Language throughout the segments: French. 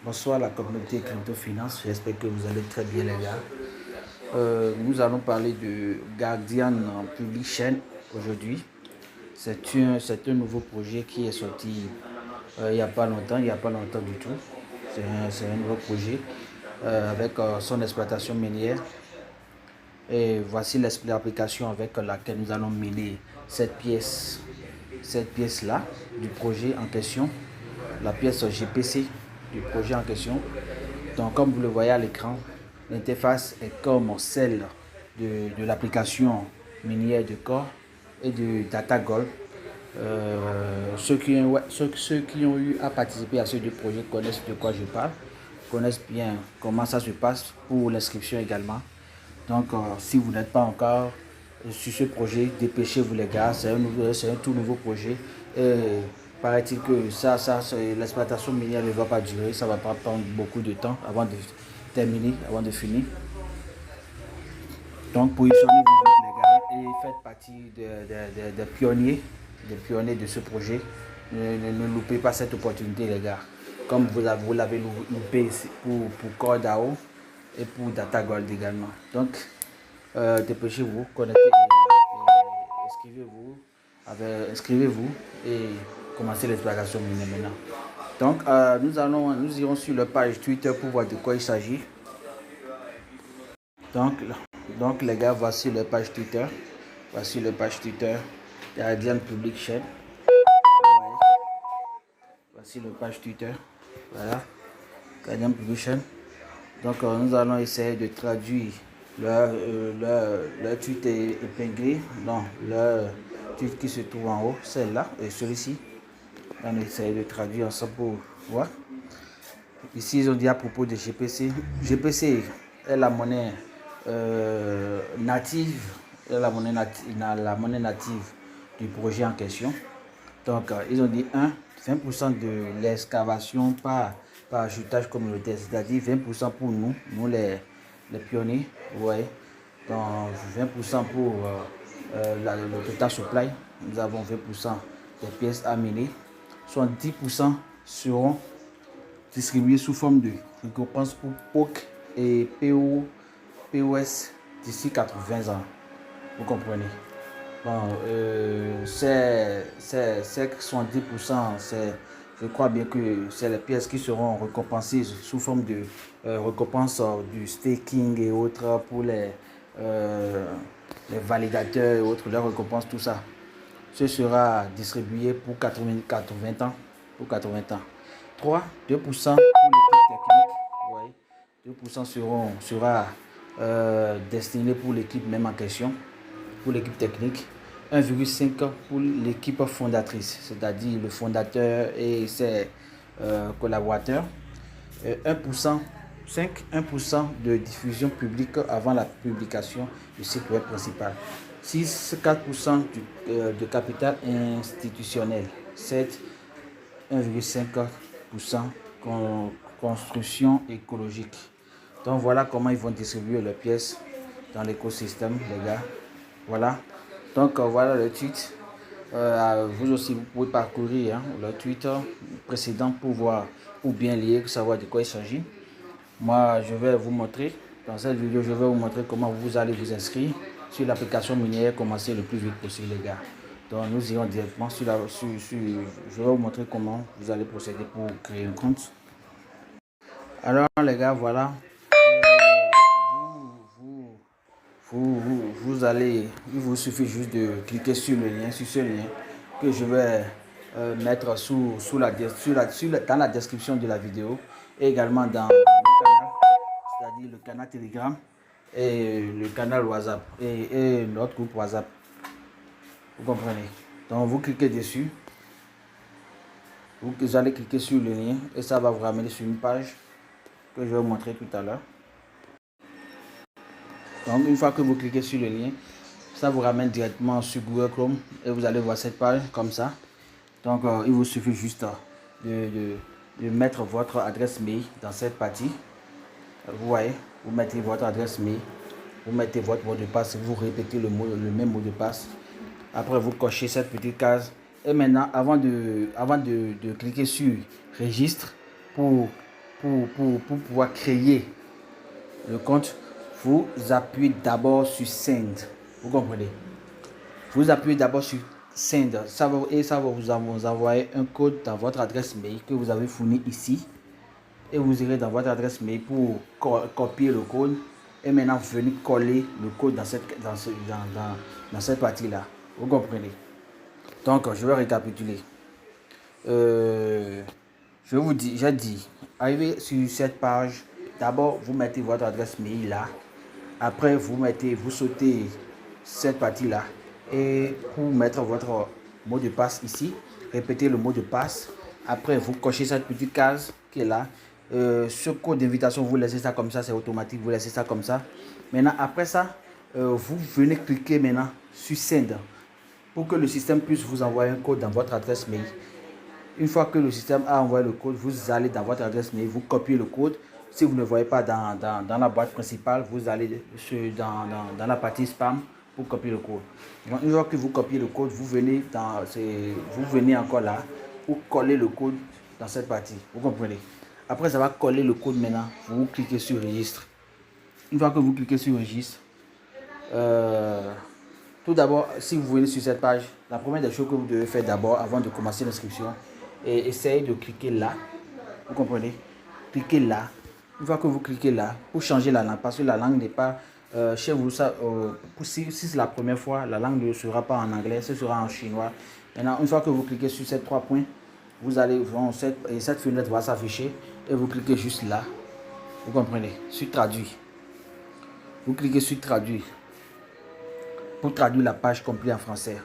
Bonsoir la communauté Crypto Finance, j'espère que vous allez très bien les gars. Nous allons parler de Guardian Public Chain aujourd'hui. C'est un nouveau projet qui est sorti il n'y a pas longtemps du tout. C'est un nouveau projet avec son exploitation minière. Et voici l'application avec laquelle nous allons miner cette pièce-là du projet en question, la pièce GPC du projet en question. Donc, comme vous le voyez à l'écran, l'interface est comme celle de l'application minière de Core et de DataGold. Ceux qui ont eu à participer à ces deux projets connaissent de quoi je parle, connaissent bien comment ça se passe pour l'inscription également. Donc, si vous n'êtes pas encore sur ce projet, dépêchez-vous les gars, c'est un tout nouveau projet. Et paraît-il que l'exploitation minière ne va pas durer, ça va pas prendre beaucoup de temps avant de terminer, avant de finir. Donc, positionnez-vous les gars et faites partie des pionniers de ce projet. Ne loupez pas cette opportunité les gars. Comme vous l'avez loupé pour CoreDAO et pour DataGold également. Donc, dépêchez-vous, inscrivez-vous, inscrivez-vous et commencez l'exploitation minière maintenant. Donc, nous irons sur la page Twitter pour voir de quoi il s'agit. Donc, les gars, voici la page Twitter. Voici la page Twitter Guardian Public Chain. Voici la page Twitter. Voilà. Guardian Public Chain. Donc, nous allons essayer de traduire leur tweet épinglé. Non, leur tweet qui se trouve en haut, celle-là et celui-ci. On essaie de traduire ensemble pour voir. Ici, ils ont dit à propos de GPC. GPC est la monnaie native, la monnaie native du projet en question. Donc, ils ont dit 20% de l'excavation par achetage communautaire, c'est-à-dire 20% pour nous les pionniers. Ouais. Donc, 20% pour le total supply. Nous avons 20% des pièces à miner. Soit 10% seront distribués sous forme de récompense pour POC et POS d'ici 80 ans. Vous comprenez? Bon, c'est 10%, je crois bien que c'est les pièces qui seront récompensées sous forme de récompense du staking et autres pour les validateurs et autres, leurs récompenses, tout ça. Ce sera distribué pour 80 ans. Pour 80 ans. 2% pour l'équipe technique. Ouais. 2% sera destiné pour l'équipe même en question, pour l'équipe technique. 1,5 pour l'équipe fondatrice, c'est-à-dire le fondateur et ses collaborateurs. 1%, 1% de diffusion publique avant la publication du site web principal. 4% de capital institutionnel. 1,5% construction écologique. Donc voilà comment ils vont distribuer les pièces dans l'écosystème, les gars. Voilà. Donc voilà le tweet. Vous aussi, vous pouvez parcourir le tweet précédent pour voir ou bien lire, savoir de quoi il s'agit. Moi, je vais vous montrer. Dans cette vidéo, je vais vous montrer comment vous allez vous inscrire sur l'application minière. Commencer le plus vite possible, les gars. Donc, nous irons directement sur je vais vous montrer comment vous allez procéder pour créer un compte. Alors, les gars, voilà. Il vous suffit juste de cliquer sur le lien, sur ce lien que je vais mettre dans la description de la vidéo et également dans le canal, c'est-à-dire le canal Telegram et le canal WhatsApp et notre groupe WhatsApp. Vous comprenez? Donc vous cliquez dessus, vous allez cliquer sur le lien et ça va vous ramener sur une page que je vais vous montrer tout à l'heure. Donc une fois que vous cliquez sur le lien, ça vous ramène directement sur Google Chrome et vous allez voir cette page comme ça. Donc il vous suffit juste de mettre votre adresse mail dans cette partie. Vous voyez, vous mettez votre adresse mail, vous mettez votre mot de passe, vous répétez le même mot de passe. Après vous cochez cette petite case. Et maintenant, avant de cliquer sur registre pour pour pouvoir créer le compte, vous appuyez d'abord sur Send. Vous comprenez? Vous appuyez d'abord sur Send et ça va vous envoyer un code dans votre adresse mail que vous avez fourni ici. Et vous irez dans votre adresse mail pour copier le code. Et maintenant, vous venez coller le code dans cette partie-là. Vous comprenez? Donc, je vais récapituler. Je vous dis, j'ai dit, arrivez sur cette page. D'abord, vous mettez votre adresse mail là. Après, vous sautez cette partie-là. Et pour mettre votre mot de passe ici, répétez le mot de passe. Après, vous cochez cette petite case qui est là. Ce code d'invitation, vous laissez ça comme ça, c'est automatique, vous laissez ça comme ça. Maintenant, après ça, vous venez cliquer maintenant sur Send pour que le système puisse vous envoyer un code dans votre adresse mail. Une fois que le système a envoyé le code, vous allez dans votre adresse mail, vous copiez le code. Si vous ne voyez pas dans la boîte principale, vous allez dans la partie spam pour copier le code. Donc, une fois que vous copiez le code, vous venez encore là pour coller le code dans cette partie. Vous comprenez? Après, ça va coller le code maintenant. Vous cliquez sur Registre. Une fois que vous cliquez sur Registre, tout d'abord, si vous venez sur cette page, la première des choses que vous devez faire d'abord avant de commencer l'inscription, et essayez de cliquer là. Vous comprenez? Cliquez là. Une fois que vous cliquez là, pour changer la langue, parce que la langue n'est pas chez vous, si c'est la première fois, la langue ne sera pas en anglais, ce sera en chinois. Maintenant, une fois que vous cliquez sur ces 3 points, vous allez voir cette fenêtre va s'afficher et vous cliquez juste là. Vous comprenez? Sur traduit. Vous cliquez sur traduit pour traduire la page complète en français.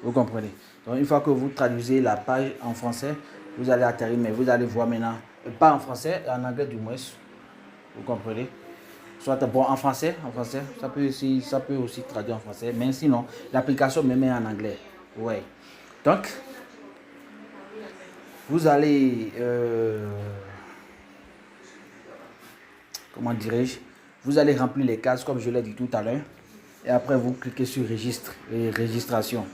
Vous comprenez? Donc, une fois que vous traduisez la page en français, vous allez atterrir, mais vous allez voir maintenant, pas en français, en anglais du moins. Vous comprenez? Soit bon en français, ça peut aussi traduire en français, mais sinon, l'application me met en anglais. Ouais. Donc, vous allez, comment dirais-je, vous allez remplir les cases comme je l'ai dit tout à l'heure. Et après, vous cliquez sur Registre et Registration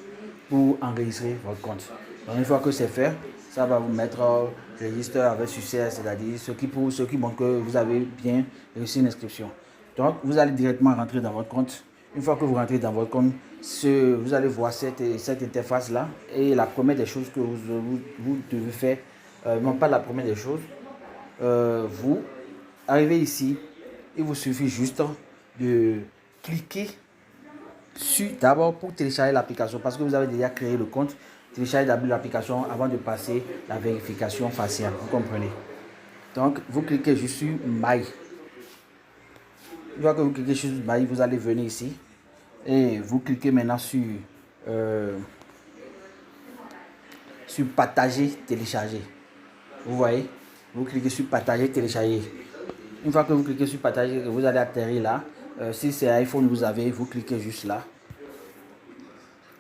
pour enregistrer votre compte. Donc, une fois que c'est fait, ça va vous mettre registre avec succès, c'est-à-dire ce qui montre que vous avez bien réussi l'inscription. Donc, vous allez directement rentrer dans votre compte. Une fois que vous rentrez dans votre compte, vous allez voir cette interface-là. Et la première des choses que vous devez faire, non pas la première des choses, vous arrivez ici, il vous suffit juste de cliquer sur d'abord pour télécharger l'application parce que vous avez déjà créé le compte. Téléchargez d'abord l'application avant de passer la vérification faciale. Vous comprenez? Donc, vous cliquez juste sur My. Une fois que vous cliquez sur My, vous allez venir ici et vous cliquez maintenant sur Partager, télécharger. Vous voyez? Vous cliquez sur Partager, télécharger. Une fois que vous cliquez sur Partager, vous allez atterrir là. Si c'est iPhone, vous cliquez juste là.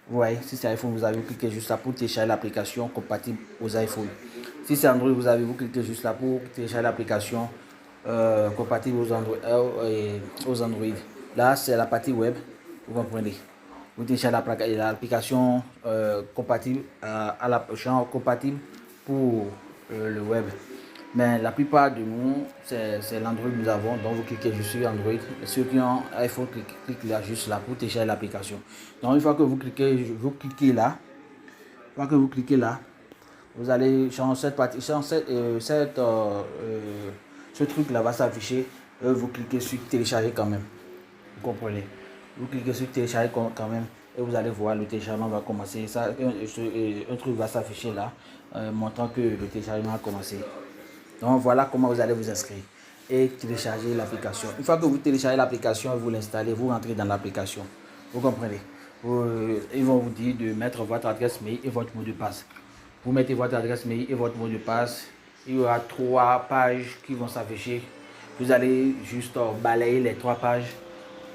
Vous voyez, si c'est iPhone, vous cliquez juste là pour télécharger l'application compatible aux iPhones. Si c'est Android, vous cliquez juste là pour télécharger l'application compatible aux Android. Là, c'est la partie web, vous comprenez. Vous téléchargez l'application compatible compatible pour le web. Mais la plupart de nous, c'est l'Android que nous avons. Donc, vous cliquez juste sur Android. Ceux qui ont iPhone, cliquent là, juste là pour télécharger l'application. Donc, une fois que vous cliquez là, vous allez changer cette partie, ce truc là va s'afficher. Vous cliquez sur télécharger quand même. Vous comprenez? Vous cliquez sur télécharger quand même. Et vous allez voir, le téléchargement va commencer. Un truc va s'afficher là, montrant que le téléchargement a commencé. Donc voilà comment vous allez vous inscrire et télécharger l'application. Une fois que vous téléchargez l'application et vous l'installez, vous rentrez dans l'application. Vous comprenez? Ils vont vous dire de mettre votre adresse mail et votre mot de passe. Vous mettez votre adresse mail et votre mot de passe. Il y aura 3 pages qui vont s'afficher. Vous allez juste balayer les 3 pages.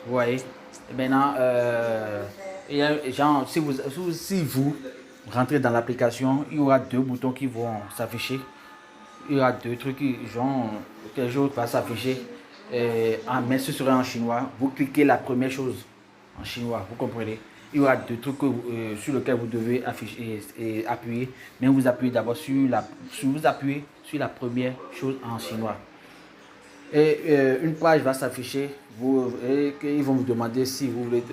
Vous voyez? Et maintenant, si vous rentrez dans l'application, il y aura 2 boutons qui vont s'afficher. Il y aura 2 trucs quelque chose va s'afficher, mais ce sera en chinois. Vous cliquez la première chose en chinois, vous comprenez. Il y aura 2 trucs sur lesquels vous devez appuyer, mais vous appuyez d'abord vous appuyez sur la première chose en chinois. Et une page va s'afficher et ils vont vous demander si vous voulez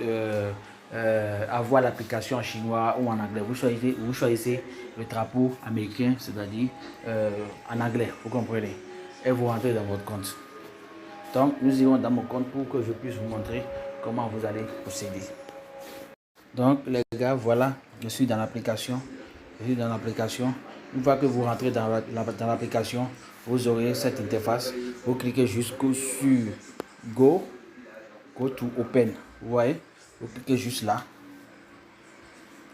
avoir l'application en chinois ou en anglais. Vous choisissez le drapeau américain, c'est-à-dire en anglais, vous comprenez. Et vous rentrez dans votre compte. Donc nous irons dans mon compte pour que je puisse vous montrer comment vous allez procéder. Donc les gars, voilà, je suis dans l'application. Une fois que vous rentrez dans l'application, vous aurez cette interface. Vous cliquez jusqu'au sur Go to Open. Vous voyez, vous cliquez juste là.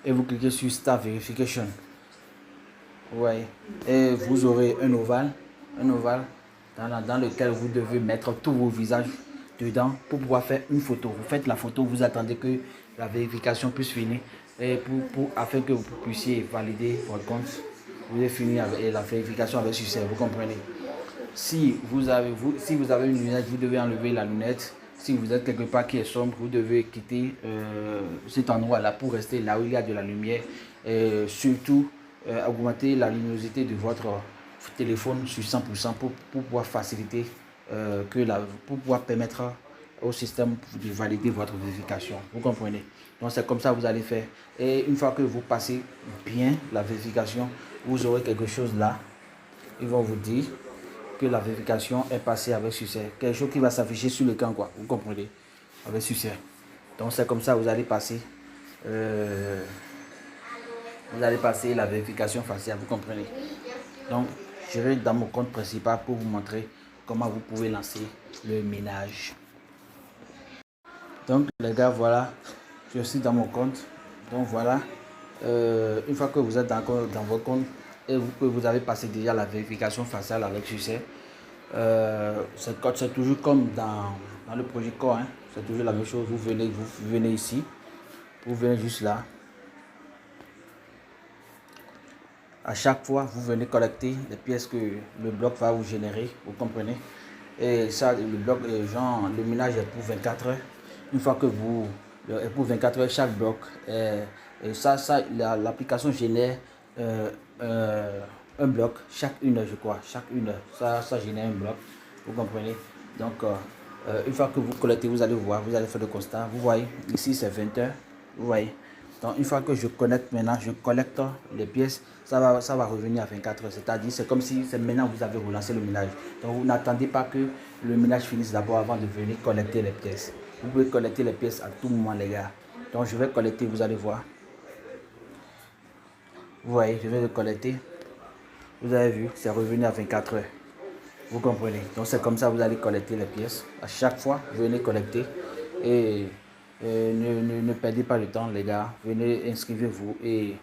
Et vous cliquez sur Start Verification. Vous voyez. Et vous aurez un ovale dans lequel vous devez mettre tous vos visages dedans pour pouvoir faire une photo. Vous faites la photo, vous attendez que la vérification puisse finir et afin que vous puissiez valider votre compte. Vous avez fini avec la vérification avec succès, vous comprenez. Si vous avez une lunette, vous devez enlever la lunette. Si vous êtes quelque part qui est sombre, vous devez quitter cet endroit-là pour rester là où il y a de la lumière. Surtout, augmenter la luminosité de votre téléphone sur 100% pour pouvoir faciliter, pour pouvoir permettre au système de valider votre vérification. Vous comprenez? Donc c'est comme ça que vous allez faire. Et une fois que vous passez bien la vérification, vous aurez quelque chose là. Ils vont vous dire que la vérification est passée avec succès. Quelque chose qui va s'afficher sur l'écran, quoi. Vous comprenez? Avec succès. Donc c'est comme ça que vous allez passer. Vous allez passer la vérification faciale, vous comprenez? Donc je vais dans mon compte principal pour vous montrer comment vous pouvez lancer le ménage. Donc les gars, voilà, je suis dans mon compte. Donc voilà, une fois que vous êtes dans votre compte et vous avez passé déjà la vérification faciale avec succès, c'est toujours comme dans le projet Core, hein. C'est toujours la même chose. Vous venez ici, vous venez juste là. À chaque fois, vous venez collecter les pièces que le bloc va vous générer, vous comprenez. Et ça, le ménage est pour 24 heures. Une fois que pour 24 heures, chaque bloc, l'application génère un bloc chaque 1 heure, je crois. Chaque 1 heure, ça génère un bloc, vous comprenez. Donc, une fois que vous collectez, vous allez voir, vous allez faire le constat. Vous voyez, ici c'est 20 heures, vous voyez. Donc, une fois que je connecte maintenant, je collecte les pièces, ça va revenir à 24 heures. C'est-à-dire, c'est comme si maintenant vous avez relancé le ménage. Donc, vous n'attendez pas que le ménage finisse d'abord avant de venir collecter les pièces. Vous pouvez collecter les pièces à tout moment, les gars. Donc, je vais collecter, vous allez voir. Vous voyez, je vais le collecter. Vous avez vu, c'est revenu à 24 heures. Vous comprenez. Donc, c'est comme ça que vous allez collecter les pièces. À chaque fois, vous venez collecter et ne perdez pas le temps, les gars. Venez, inscrivez-vous et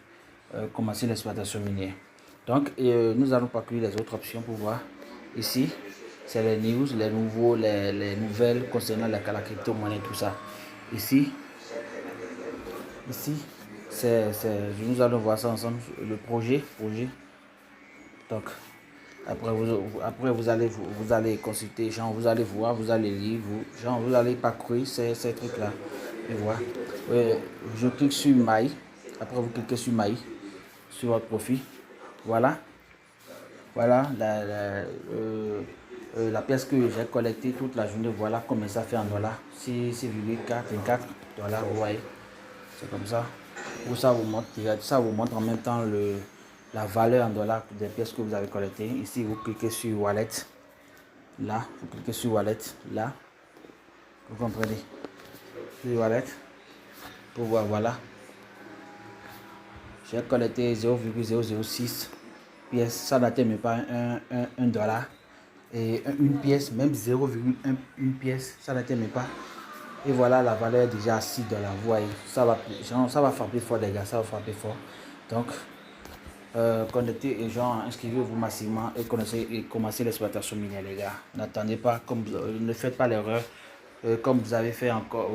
commencez l'exploitation minière. Donc, nous allons parcourir les autres options pour voir. Ici, c'est les news, les nouvelles concernant la crypto-monnaie, tout ça. Ici, nous allons voir ça ensemble, le projet. Donc, après vous allez consulter, genre vous allez voir, vous allez lire, vous allez parcourir ces trucs là et voir. Je clique sur My. Après vous cliquez sur My sur votre profil. Voilà la pièce que j'ai collectée toute la journée. Voilà combien ça fait en dollars. 6,424 $. Vous voyez, c'est comme ça. Ça vous montre en même temps la valeur en dollars des pièces que vous avez collectées. Ici, vous cliquez sur Wallet. Là, vous cliquez sur Wallet. Là, vous comprenez. Sur Wallet. Pour voir, voilà. J'ai collecté 0,006 pièces. Ça n'atteint même pas un dollar. Et une pièce, même 0,1 pièce, ça n'atteint même pas. Et voilà la valeur déjà à 6 $. Vous voyez, ça va frapper fort, les gars. Ça va frapper fort. Donc, connectez et inscrivez-vous massivement et commencez l'exploitation minière, les gars. N'attendez pas, ne faites pas l'erreur comme vous avez fait encore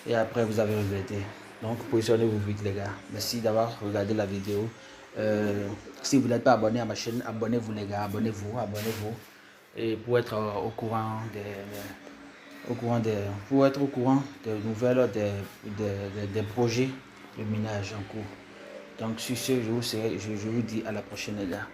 et après vous avez regretté. Donc positionnez-vous vite, les gars. Merci d'avoir regardé la vidéo. Si vous n'êtes pas abonné à ma chaîne, abonnez-vous, les gars. Abonnez-vous et pour être au courant des nouvelles des projets de minage en cours. Donc sur ce, je vous dis à la prochaine, les gars.